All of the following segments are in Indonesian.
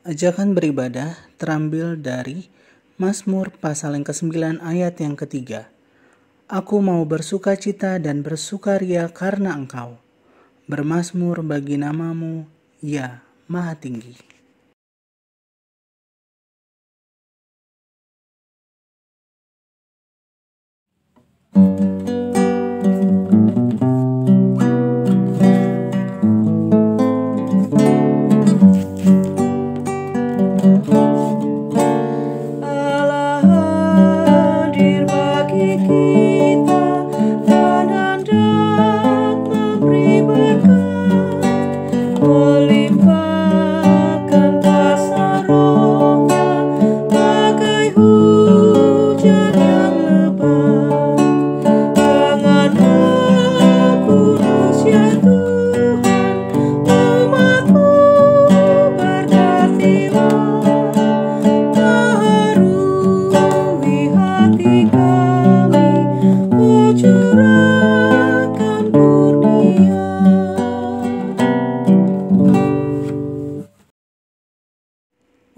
Ajakan beribadah terambil dari Mazmur pasal yang ke-9 ayat yang ketiga. Aku mau bersuka cita dan bersukaria karena Engkau. Bermazmur bagi namamu, ya Maha Tinggi.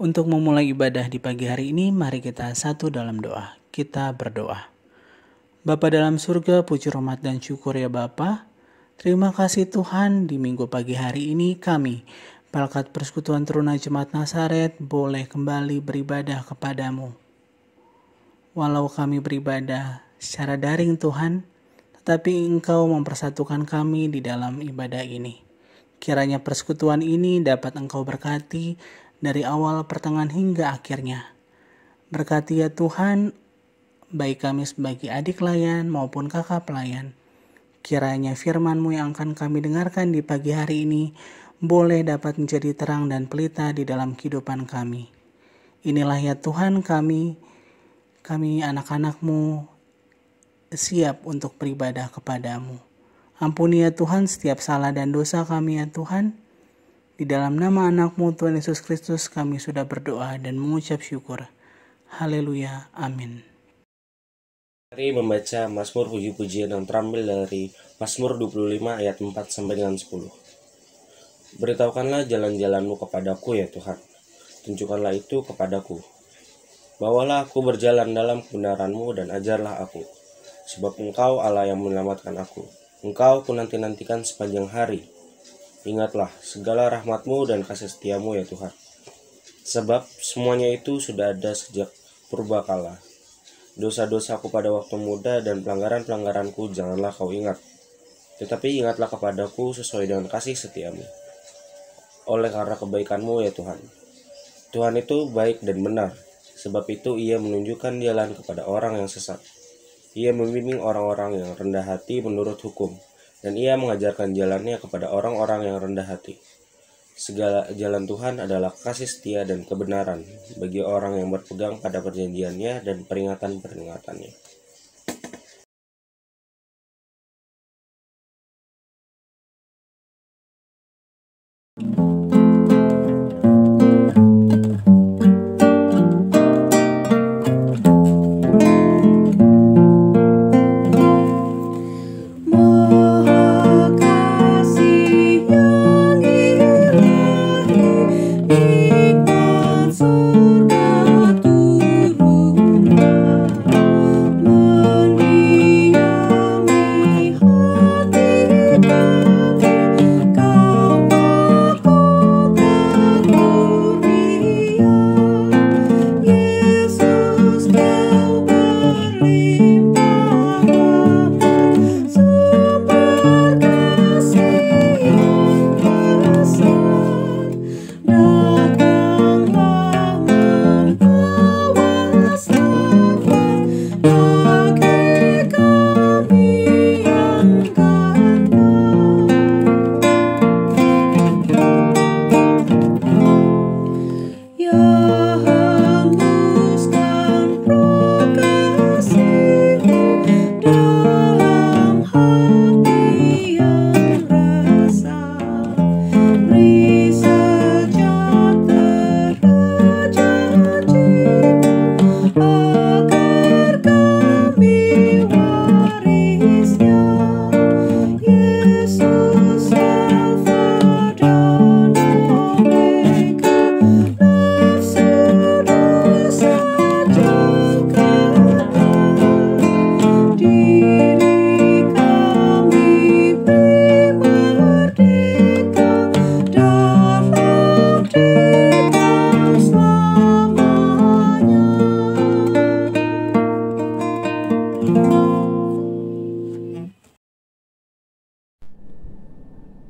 Untuk memulai ibadah di pagi hari ini, mari kita satu dalam doa. Kita berdoa. Bapa dalam surga, puji rahmat dan syukur ya Bapa. Terima kasih Tuhan, di minggu pagi hari ini kami, Pelkat Persekutuan Teruna Jemaat Nazaret, boleh kembali beribadah kepadamu. Walau kami beribadah secara daring Tuhan, tetapi Engkau mempersatukan kami di dalam ibadah ini. Kiranya persekutuan ini dapat Engkau berkati dari awal, pertengahan hingga akhirnya. Berkati ya Tuhan, baik kami sebagai adik layan maupun kakak pelayan. Kiranya firman-Mu yang akan kami dengarkan di pagi hari ini boleh dapat menjadi terang dan pelita di dalam kehidupan kami. Inilah ya Tuhan kami anak-anak-Mu siap untuk beribadah kepadamu. Ampuni ya Tuhan setiap salah dan dosa kami ya Tuhan. Di dalam nama anak-Mu Tuhan Yesus Kristus kami sudah berdoa dan mengucap syukur. Haleluya. Amin. Mari membaca Mazmur puji-pujian yang terambil dari Mazmur 25 ayat 4 sampai dengan 10. Beritahukanlah jalan-jalan-Mu kepadaku ya Tuhan. Tunjukkanlah itu kepadaku. Bawalah aku berjalan dalam kebenaran-Mu dan ajarlah aku. Sebab Engkau Allah yang menyelamatkan aku. Engkau ku nanti-nantikan sepanjang hari. Ingatlah segala rahmat-Mu dan kasih setia-Mu ya Tuhan. Sebab semuanya itu sudah ada sejak purbakala. Dosa-dosaku pada waktu muda dan pelanggaran-pelanggaranku janganlah Kau ingat. Tetapi ingatlah kepadaku sesuai dengan kasih setia-Mu. Oleh karena kebaikan-Mu ya Tuhan. Tuhan itu baik dan benar. Sebab itu Ia menunjukkan jalan kepada orang yang sesat. Ia membimbing orang-orang yang rendah hati menurut hukum. Dan Ia mengajarkan jalannya kepada orang-orang yang rendah hati. Segala jalan Tuhan adalah kasih setia dan kebenaran bagi orang yang berpegang pada perjanjiannya dan peringatan-peringatannya. Kau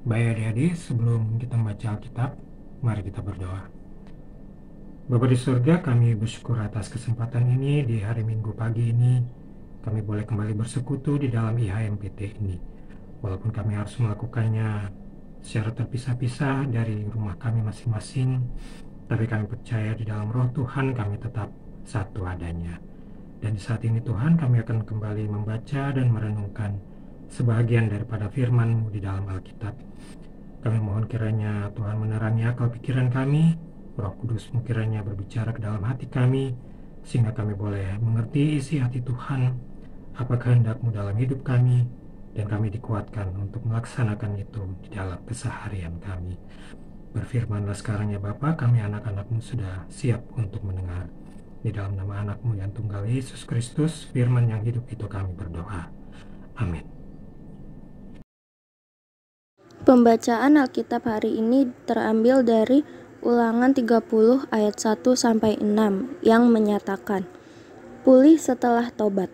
Baik adik-adik, sebelum kita membaca Alkitab, mari kita berdoa. Bapa di surga, kami bersyukur atas kesempatan ini di hari Minggu pagi ini. Kami boleh kembali bersekutu di dalam IHMPT ini. Walaupun kami harus melakukannya secara terpisah-pisah dari rumah kami masing-masing, tapi kami percaya di dalam roh Tuhan kami tetap satu adanya. Dan di saat ini Tuhan, kami akan kembali membaca dan merenungkan sebahagian daripada firman-Mu di dalam Alkitab. Kami mohon kiranya Tuhan menerangi akal pikiran kami, Roh Kudus-Mu kiranya berbicara ke dalam hati kami, sehingga kami boleh mengerti isi hati Tuhan, apa kehendak-Mu dalam hidup kami, dan kami dikuatkan untuk melaksanakan itu di dalam keseharian kami. Berfirmanlah sekarang ya Bapa, kami anak-anak-Mu sudah siap untuk mendengar. Di dalam nama anak-Mu yang tunggal Yesus Kristus, firman yang hidup itu kami berdoa. Amin. Pembacaan Alkitab hari ini terambil dari Ulangan 30 ayat 1-6 yang menyatakan, "Pulih setelah tobat.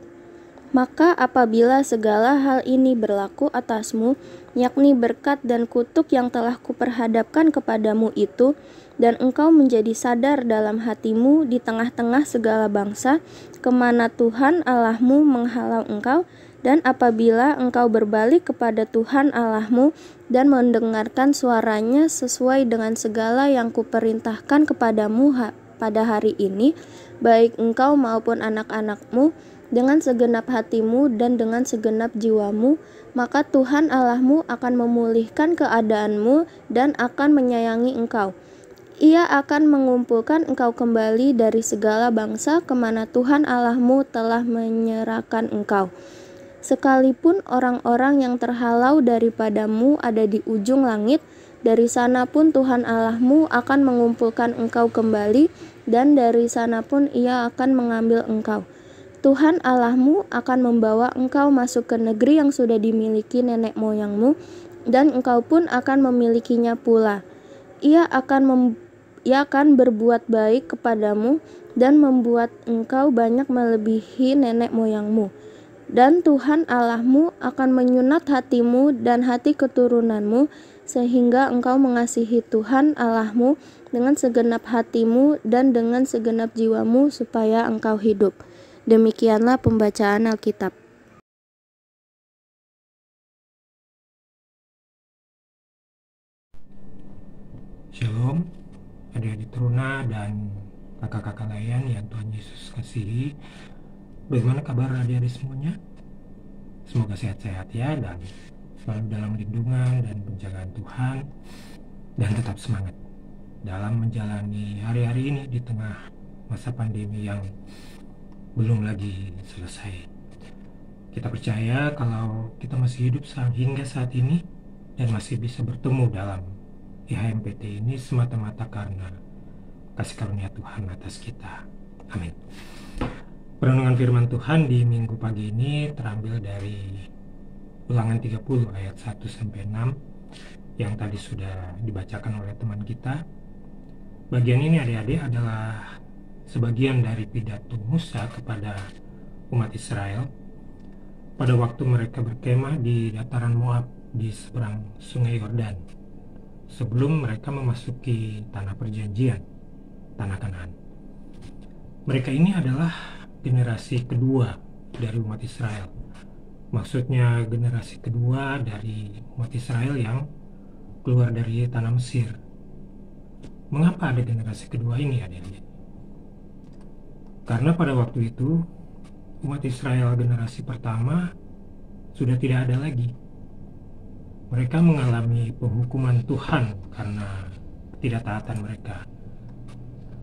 Maka apabila segala hal ini berlaku atasmu, yakni berkat dan kutuk yang telah kuperhadapkan kepadamu itu, dan engkau menjadi sadar dalam hatimu di tengah-tengah segala bangsa, kemana Tuhan Allahmu menghalau engkau, dan apabila engkau berbalik kepada Tuhan Allahmu dan mendengarkan suaranya sesuai dengan segala yang kuperintahkan kepadamu pada hari ini, baik engkau maupun anak-anakmu, dengan segenap hatimu dan dengan segenap jiwamu, maka Tuhan Allahmu akan memulihkan keadaanmu dan akan menyayangi engkau. Ia akan mengumpulkan engkau kembali dari segala bangsa kemana Tuhan Allahmu telah menyerahkan engkau. Sekalipun orang-orang yang terhalau daripadamu ada di ujung langit, dari sana pun Tuhan Allahmu akan mengumpulkan engkau kembali, dan dari sana pun Ia akan mengambil engkau. Tuhan Allahmu akan membawa engkau masuk ke negeri yang sudah dimiliki nenek moyangmu, dan engkau pun akan memilikinya pula. Ia akan berbuat baik kepadamu dan membuat engkau banyak melebihi nenek moyangmu. Dan Tuhan Allahmu akan menyunat hatimu dan hati keturunanmu, sehingga engkau mengasihi Tuhan Allahmu dengan segenap hatimu dan dengan segenap jiwamu, supaya engkau hidup. Demikianlah pembacaan Alkitab. Shalom, adik-adik teruna dan kakak-kakak layan yang Tuhan Yesus kasihi. Bagaimana kabar adik-adik semuanya? Semoga sehat-sehat ya, dan selalu dalam lindungan dan penjagaan Tuhan, dan tetap semangat dalam menjalani hari-hari ini di tengah masa pandemi yang belum lagi selesai. Kita percaya kalau kita masih hidup hingga saat ini dan masih bisa bertemu dalam IHMPT ini semata-mata karena kasih karunia Tuhan atas kita. Amin. Perenungan firman Tuhan di minggu pagi ini terambil dari Ulangan 30 ayat 1-6 yang tadi sudah dibacakan oleh teman kita. Bagian ini adik-adik adalah sebagian dari pidato Musa kepada umat Israel pada waktu mereka berkemah di dataran Moab di seberang sungai Yordan sebelum mereka memasuki tanah perjanjian, tanah Kanaan. Mereka ini adalah generasi kedua dari umat Israel. Maksudnya generasi kedua dari umat Israel yang keluar dari tanah Mesir. Mengapa ada generasi kedua ini adik-adik? Karena pada waktu itu umat Israel generasi pertama sudah tidak ada lagi. Mereka mengalami penghukuman Tuhan karena ketidaktaatan mereka.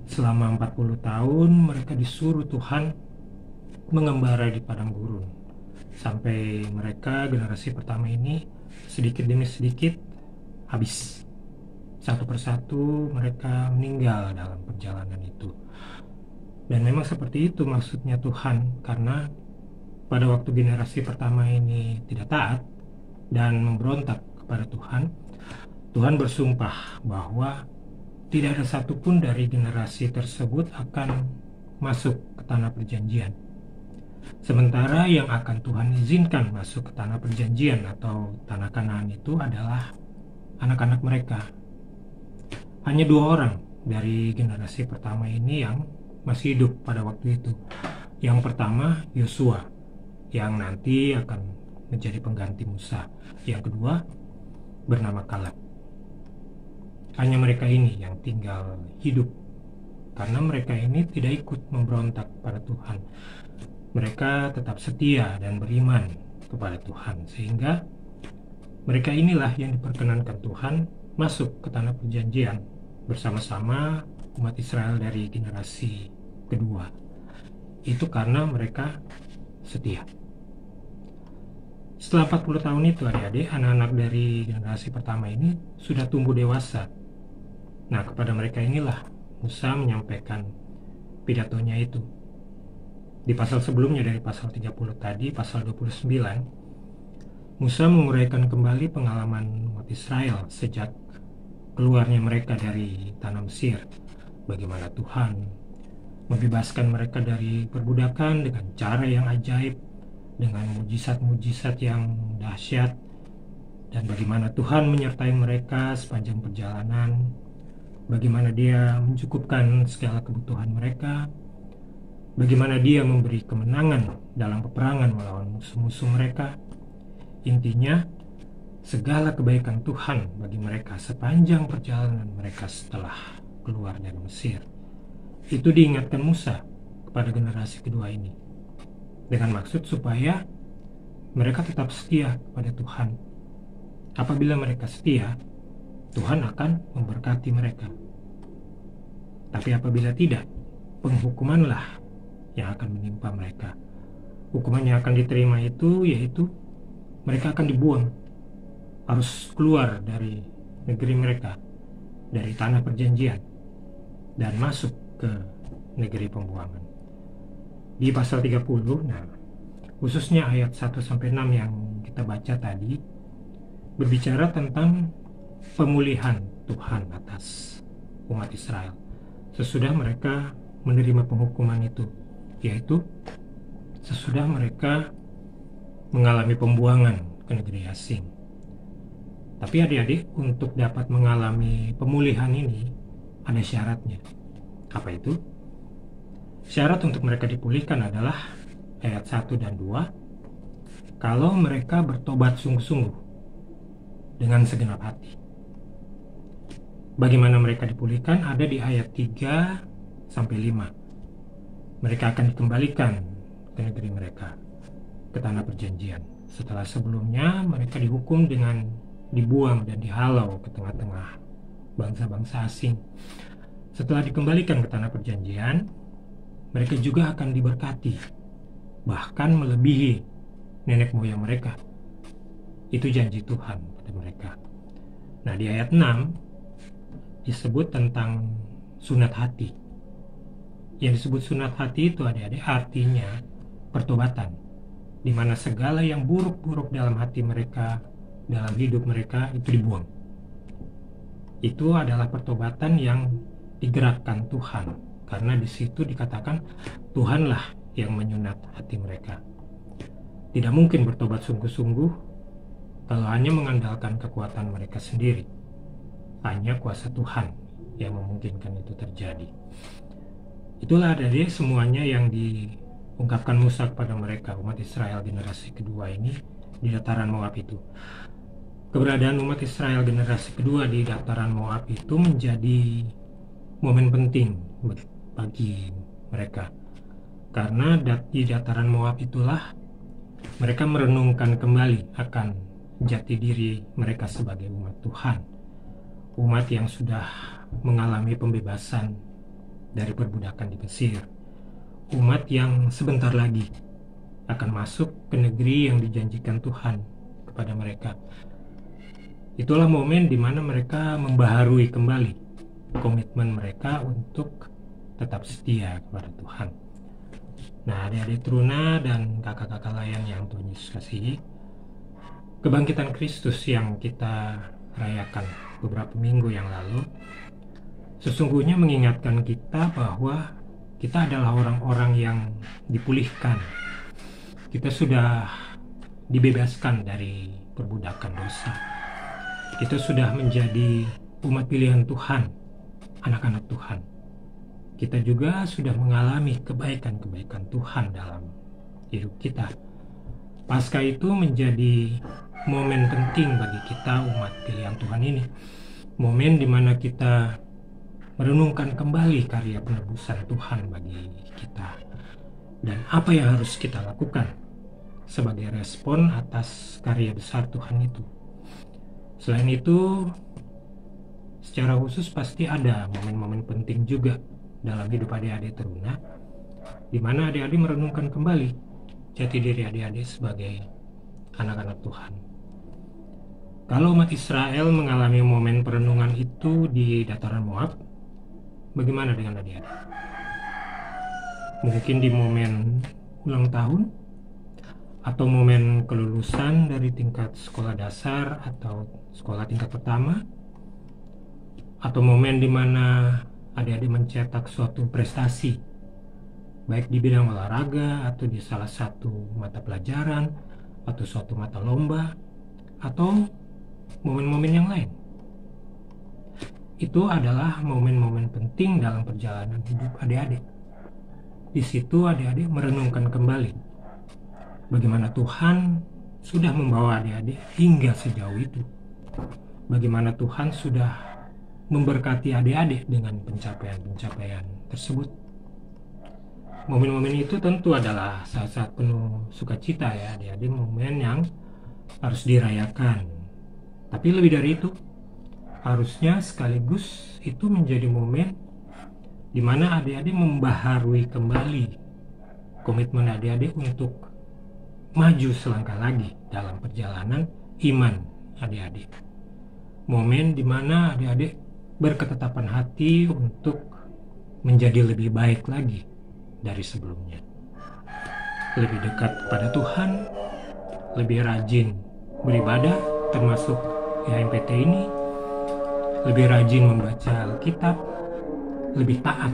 Selama 40 tahun mereka disuruh Tuhan mengembara di padang gurun, sampai mereka generasi pertama ini sedikit demi sedikit habis. Satu persatu mereka meninggal dalam perjalanan itu. Dan memang seperti itu maksudnya Tuhan, karena pada waktu generasi pertama ini tidak taat dan memberontak kepada Tuhan, Tuhan bersumpah bahwa tidak ada satupun dari generasi tersebut akan masuk ke tanah perjanjian. Sementara yang akan Tuhan izinkan masuk ke tanah perjanjian atau tanah Kanaan itu adalah anak-anak mereka. Hanya 2 orang dari generasi pertama ini yang masih hidup pada waktu itu. Yang pertama Yosua, yang nanti akan menjadi pengganti Musa. Yang kedua bernama Kaleb. Hanya mereka ini yang tinggal hidup, karena mereka ini tidak ikut memberontak pada Tuhan. Mereka tetap setia dan beriman kepada Tuhan, sehingga mereka inilah yang diperkenankan Tuhan masuk ke tanah perjanjian bersama-sama umat Israel dari generasi kedua. Itu karena mereka setia. Setelah 40 tahun itu, adik-adik, anak-anak dari generasi pertama ini sudah tumbuh dewasa. Nah, kepada mereka inilah Musa menyampaikan pidatonya itu. Di pasal sebelumnya, dari pasal 30 tadi, pasal 29, Musa menguraikan kembali pengalaman umat Israel sejak keluarnya mereka dari tanah Mesir. Bagaimana Tuhan membebaskan mereka dari perbudakan dengan cara yang ajaib, dengan mujizat-mujizat yang dahsyat, dan bagaimana Tuhan menyertai mereka sepanjang perjalanan, bagaimana Dia mencukupkan segala kebutuhan mereka, bagaimana Dia memberi kemenangan dalam peperangan melawan musuh-musuh mereka. Intinya, segala kebaikan Tuhan bagi mereka sepanjang perjalanan mereka setelah keluar dari Mesir. Itu diingatkan Musa kepada generasi kedua ini, dengan maksud supaya mereka tetap setia kepada Tuhan. Apabila mereka setia, Tuhan akan memberkati mereka. Tapi apabila tidak, penghukumanlah yang akan menimpa mereka. Hukuman yang akan diterima itu yaitu mereka akan dibuang, harus keluar dari negeri mereka, dari tanah perjanjian, dan masuk ke negeri pembuangan. Di pasal 30, nah, khususnya ayat 1-6 yang kita baca tadi, berbicara tentang pemulihan Tuhan atas umat Israel sesudah mereka menerima penghukuman itu, yaitu sesudah mereka mengalami pembuangan ke negeri asing. Tapi adik-adik, untuk dapat mengalami pemulihan ini ada syaratnya. Apa itu? Syarat untuk mereka dipulihkan adalah ayat 1 dan 2, kalau mereka bertobat sungguh-sungguh dengan segenap hati. Bagaimana mereka dipulihkan ada di ayat 3-5. Mereka akan dikembalikan ke negeri mereka, ke tanah perjanjian. Setelah sebelumnya mereka dihukum dengan dibuang dan dihalau ke tengah-tengah bangsa-bangsa asing. Setelah dikembalikan ke tanah perjanjian, mereka juga akan diberkati, bahkan melebihi nenek moyang mereka. Itu janji Tuhan pada mereka. Nah, di ayat 6 disebut tentang sunat hati. Yang disebut sunat hati itu adik-adik artinya pertobatan, di mana segala yang buruk-buruk dalam hati mereka, dalam hidup mereka itu dibuang. Itu adalah pertobatan yang digerakkan Tuhan, karena di situ dikatakan Tuhanlah yang menyunat hati mereka. Tidak mungkin bertobat sungguh-sungguh kalau hanya mengandalkan kekuatan mereka sendiri. Hanya kuasa Tuhan yang memungkinkan itu terjadi. Itulah dari semuanya yang diungkapkan Musa kepada mereka, umat Israel generasi kedua ini di dataran Moab itu. Keberadaan umat Israel generasi kedua di dataran Moab itu menjadi momen penting bagi mereka, karena di dataran Moab itulah mereka merenungkan kembali akan jati diri mereka sebagai umat Tuhan, umat yang sudah mengalami pembebasan dari perbudakan di Mesir, umat yang sebentar lagi akan masuk ke negeri yang dijanjikan Tuhan kepada mereka. Itulah momen di mana mereka membaharui kembali komitmen mereka untuk tetap setia kepada Tuhan. Nah, adik-adik teruna dan kakak-kakak layan yang Tuhan Yesus kasihi, kebangkitan Kristus yang kita rayakan beberapa minggu yang lalu sesungguhnya mengingatkan kita bahwa kita adalah orang-orang yang dipulihkan. Kita sudah dibebaskan dari perbudakan dosa. Kita sudah menjadi umat pilihan Tuhan, anak-anak Tuhan. Kita juga sudah mengalami kebaikan-kebaikan Tuhan dalam hidup kita. Paskah itu menjadi momen penting bagi kita umat pilihan Tuhan ini. Momen di mana kita merenungkan kembali karya penebusan Tuhan bagi kita. Dan apa yang harus kita lakukan sebagai respon atas karya besar Tuhan itu. Selain itu, secara khusus pasti ada momen-momen penting juga dalam hidup adik-adik teruna, di mana adik-adik merenungkan kembali jati diri adik-adik sebagai anak-anak Tuhan. Kalau umat Israel mengalami momen perenungan itu di dataran Moab, bagaimana dengan adik-adik? Mungkin di momen ulang tahun, atau momen kelulusan dari tingkat sekolah dasar atau sekolah tingkat pertama, atau momen di mana adik-adik mencetak suatu prestasi, baik di bidang olahraga atau di salah satu mata pelajaran atau suatu mata lomba atau momen-momen yang lain. Itu adalah momen-momen penting dalam perjalanan hidup adik-adik. Di situ adik-adik merenungkan kembali bagaimana Tuhan sudah membawa adik-adik hingga sejauh itu. Bagaimana Tuhan sudah memberkati adik-adik dengan pencapaian-pencapaian tersebut. Momen-momen itu tentu adalah saat-saat penuh sukacita ya adik-adik, momen yang harus dirayakan. Tapi lebih dari itu, harusnya sekaligus itu menjadi momen di mana adik-adik membaharui kembali komitmen adik-adik untuk maju selangkah lagi dalam perjalanan iman adik-adik. Momen di mana adik-adik berketetapan hati untuk menjadi lebih baik lagi dari sebelumnya, lebih dekat kepada Tuhan, lebih rajin beribadah, termasuk HMPT ini, lebih rajin membaca Alkitab, lebih taat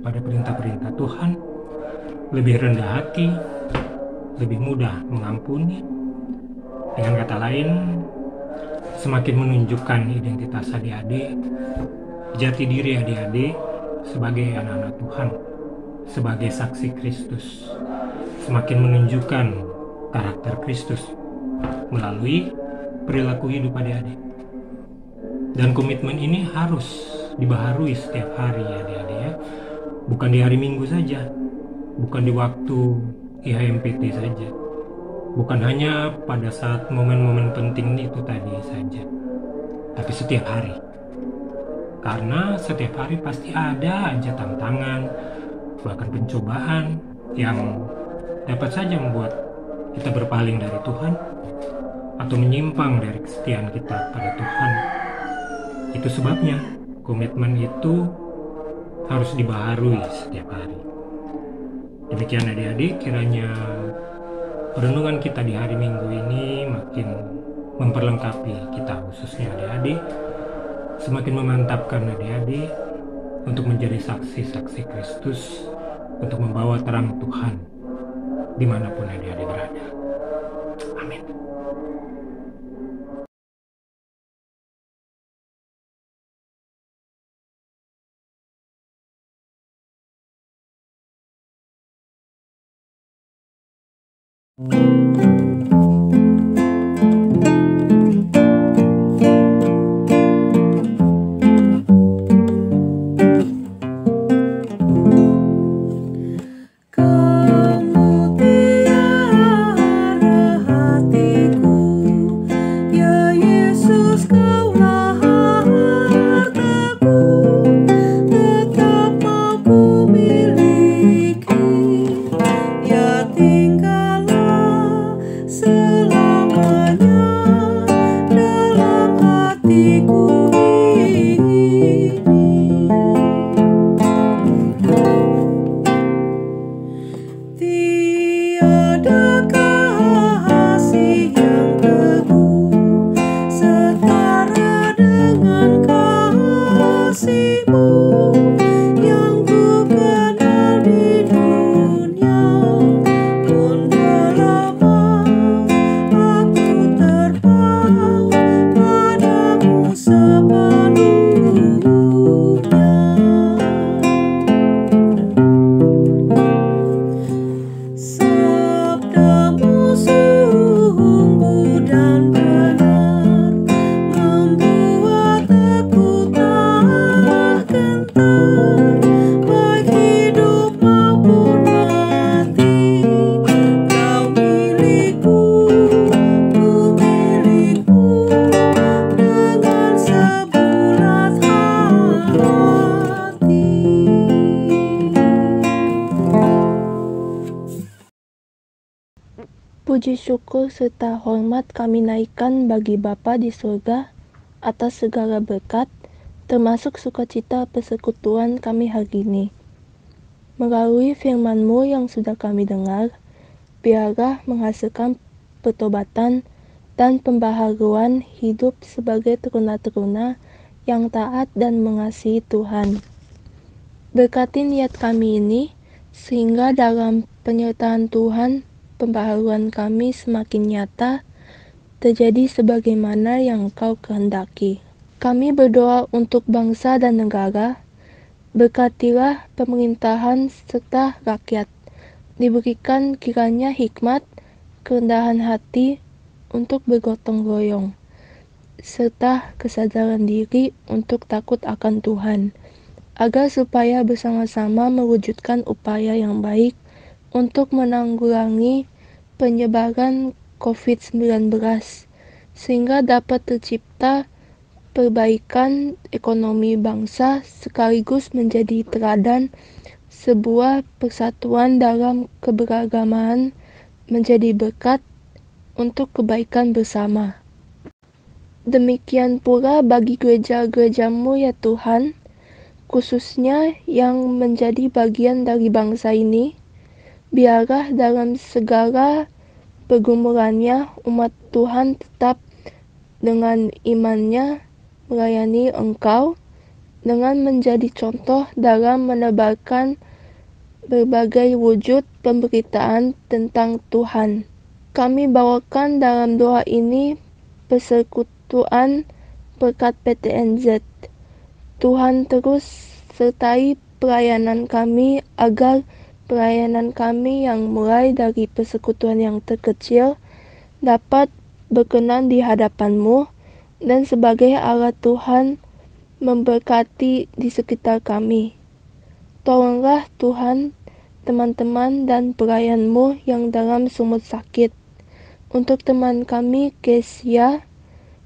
kepada perintah-perintah Tuhan, lebih rendah hati, lebih mudah mengampuni. Dengan kata lain, semakin menunjukkan identitas adik-adik, jati diri adik-adik sebagai anak-anak Tuhan, sebagai saksi Kristus, semakin menunjukkan karakter Kristus melalui perilaku hidup adik-adik. Dan komitmen ini harus dibaharui setiap hari adik-adik ya. Bukan di hari Minggu saja, bukan di waktu IHMPT saja, bukan hanya pada saat momen-momen penting itu tadi saja, tapi setiap hari. Karena setiap hari pasti ada aja tantangan, bahkan pencobaan yang dapat saja membuat kita berpaling dari Tuhan atau menyimpang dari kesetiaan kita pada Tuhan. Itu sebabnya komitmen itu harus dibaharui setiap hari. Demikian adik-adik, kiranya renungan kita di hari Minggu ini makin memperlengkapi kita, khususnya adik-adik, semakin memantapkan adik-adik untuk menjadi saksi-saksi Kristus, untuk membawa terang Tuhan dimanapun adik-adik berada. Amin. Tinggallah Puji syukur serta hormat kami naikkan bagi Bapa di surga atas segala berkat, termasuk sukacita persekutuan kami hari ini. Melalui firman-Mu yang sudah kami dengar, biarlah menghasilkan pertobatan dan pembaharuan hidup sebagai teruna-teruna yang taat dan mengasihi Tuhan. Berkati niat kami ini, sehingga dalam penyertaan Tuhan, pembaharuan kami semakin nyata, terjadi sebagaimana yang Engkau kehendaki. Kami berdoa untuk bangsa dan negara, berkatilah pemerintahan serta rakyat, diberikan kiranya hikmat, kerendahan hati untuk bergotong royong, serta kesadaran diri untuk takut akan Tuhan, agar supaya bersama-sama mewujudkan upaya yang baik untuk menanggulangi penyebaran COVID-19, sehingga dapat tercipta perbaikan ekonomi bangsa sekaligus menjadi teladan sebuah persatuan dalam keberagaman menjadi berkat untuk kebaikan bersama. Demikian pula bagi gereja-gereja-Mu ya Tuhan, khususnya yang menjadi bagian dari bangsa ini, biarlah dalam segala pergumulannya umat Tuhan tetap dengan imannya melayani Engkau dengan menjadi contoh dalam menebarkan berbagai wujud pemberitaan tentang Tuhan. Kami bawakan dalam doa ini persekutuan berkat PTNZ. Tuhan terus sertai pelayanan kami agar pelayanan kami yang mulai dari persekutuan yang terkecil dapat berkenan di hadapan-Mu dan sebagai alat Tuhan memberkati di sekitar kami. Tolonglah Tuhan teman-teman dan pelayan-Mu yang dalam sumut sakit. Untuk teman kami Kesia,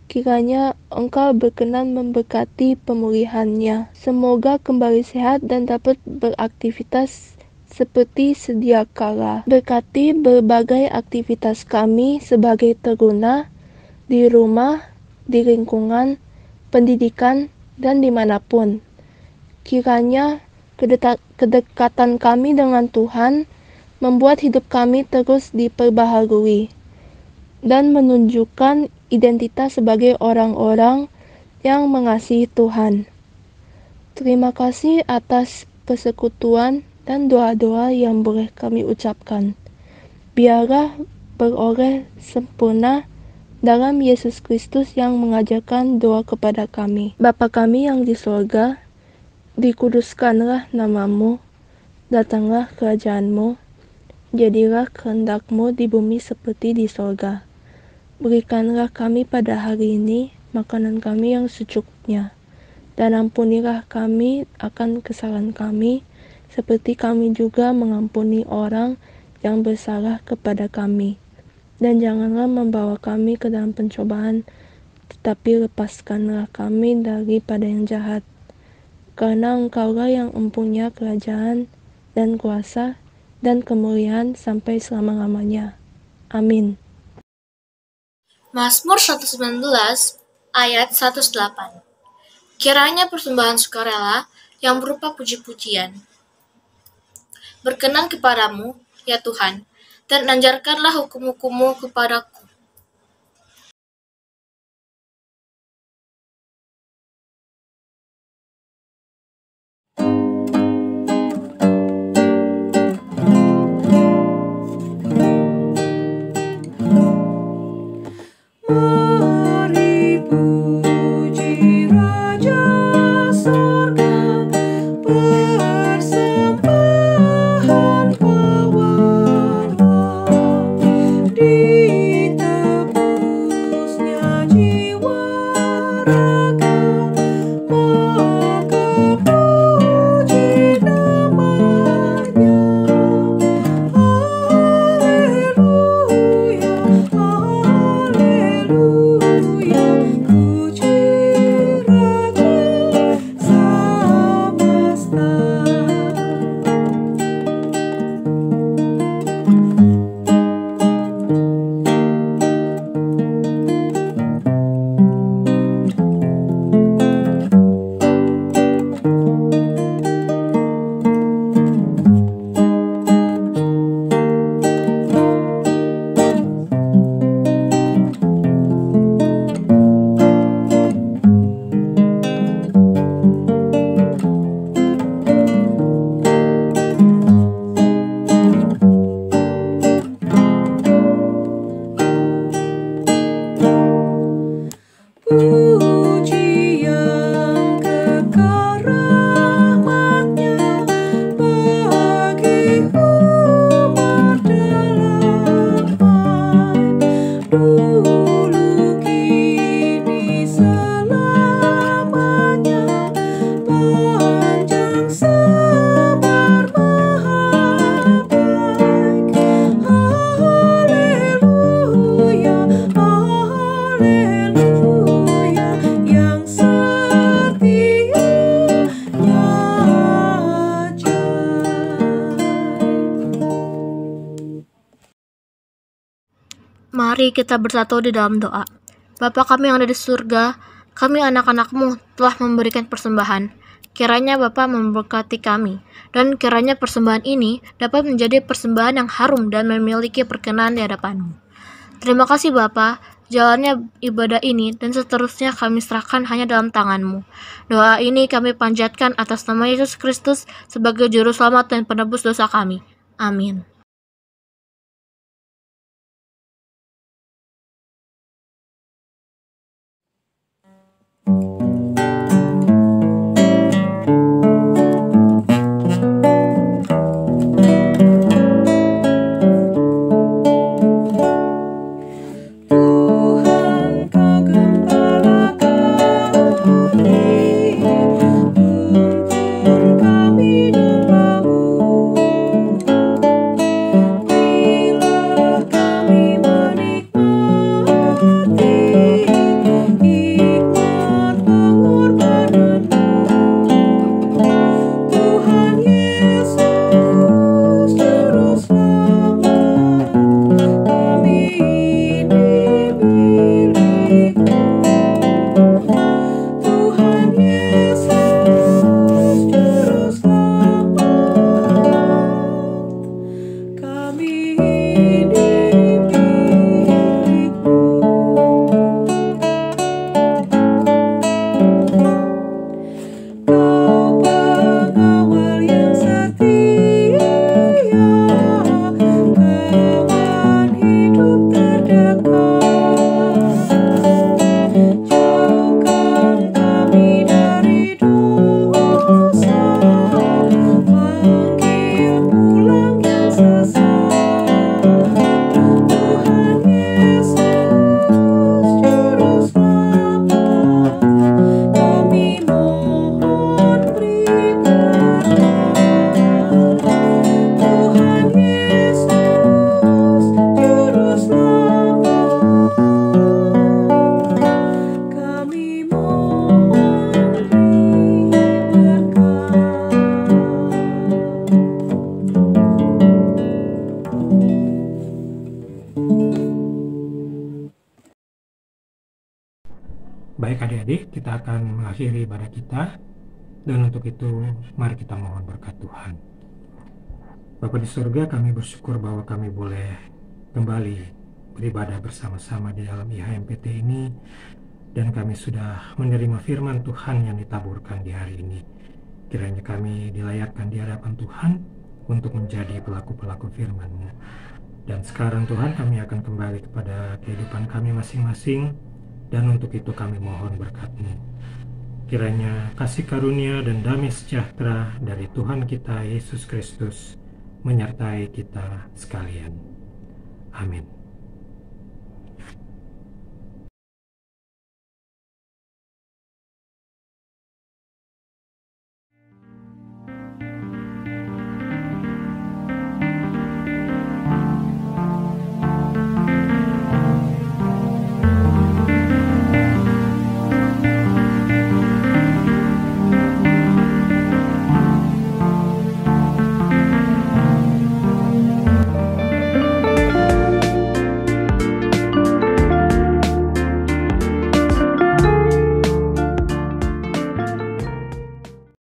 kiranya Engkau berkenan memberkati pemulihannya. Semoga kembali sehat dan dapat beraktivitas seperti sedia kala. Berkati berbagai aktivitas kami sebagai teruna, di rumah, di lingkungan, pendidikan, dan dimanapun. Kiranya kedekatan kami dengan Tuhan membuat hidup kami terus diperbaharui dan menunjukkan identitas sebagai orang-orang yang mengasihi Tuhan. Terima kasih atas persekutuan dan doa-doa yang boleh kami ucapkan. Biarlah beroleh sempurna dalam Yesus Kristus yang mengajarkan doa kepada kami. Bapa kami yang di sorga, dikuduskanlah nama-Mu, datanglah kerajaan-Mu, jadilah kehendak-Mu di bumi seperti di sorga. Berikanlah kami pada hari ini makanan kami yang secukupnya, dan ampunilah kami akan kesalahan kami, seperti kami juga mengampuni orang yang bersalah kepada kami. Dan janganlah membawa kami ke dalam pencobaan, tetapi lepaskanlah kami daripada yang jahat. Karena Engkaulah yang mempunyai kerajaan dan kuasa dan kemuliaan sampai selama-lamanya. Amin. Mazmur 119 ayat 108. Kiranya persembahan sukarela yang berupa puji-pujian berkenan kepadamu, ya Tuhan, dan ajarkanlah hukum-hukum-Mu kepadaku. Di Mari kita bersatu di dalam doa. Bapa kami yang ada di surga, kami anak-anak-Mu telah memberikan persembahan. Kiranya Bapa memberkati kami, dan kiranya persembahan ini dapat menjadi persembahan yang harum dan memiliki perkenan di hadapan-Mu. Terima kasih Bapa, jalannya ibadah ini dan seterusnya kami serahkan hanya dalam tangan-Mu. Doa ini kami panjatkan atas nama Yesus Kristus sebagai Juru Selamat dan Penebus dosa kami. Amin. Baik adik-adik, kita akan mengakhiri ibadah kita, dan untuk itu mari kita mohon berkat Tuhan. Bapa di surga, kami bersyukur bahwa kami boleh kembali beribadah bersama-sama di dalam IHMPT ini, dan kami sudah menerima firman Tuhan yang ditaburkan di hari ini. Kiranya kami dilayakkan di hadapan Tuhan untuk menjadi pelaku-pelaku firman-Mu. Dan sekarang Tuhan, kami akan kembali kepada kehidupan kami masing-masing, dan untuk itu kami mohon berkat-Mu. Kiranya kasih karunia dan damai sejahtera dari Tuhan kita Yesus Kristus menyertai kita sekalian. Amin.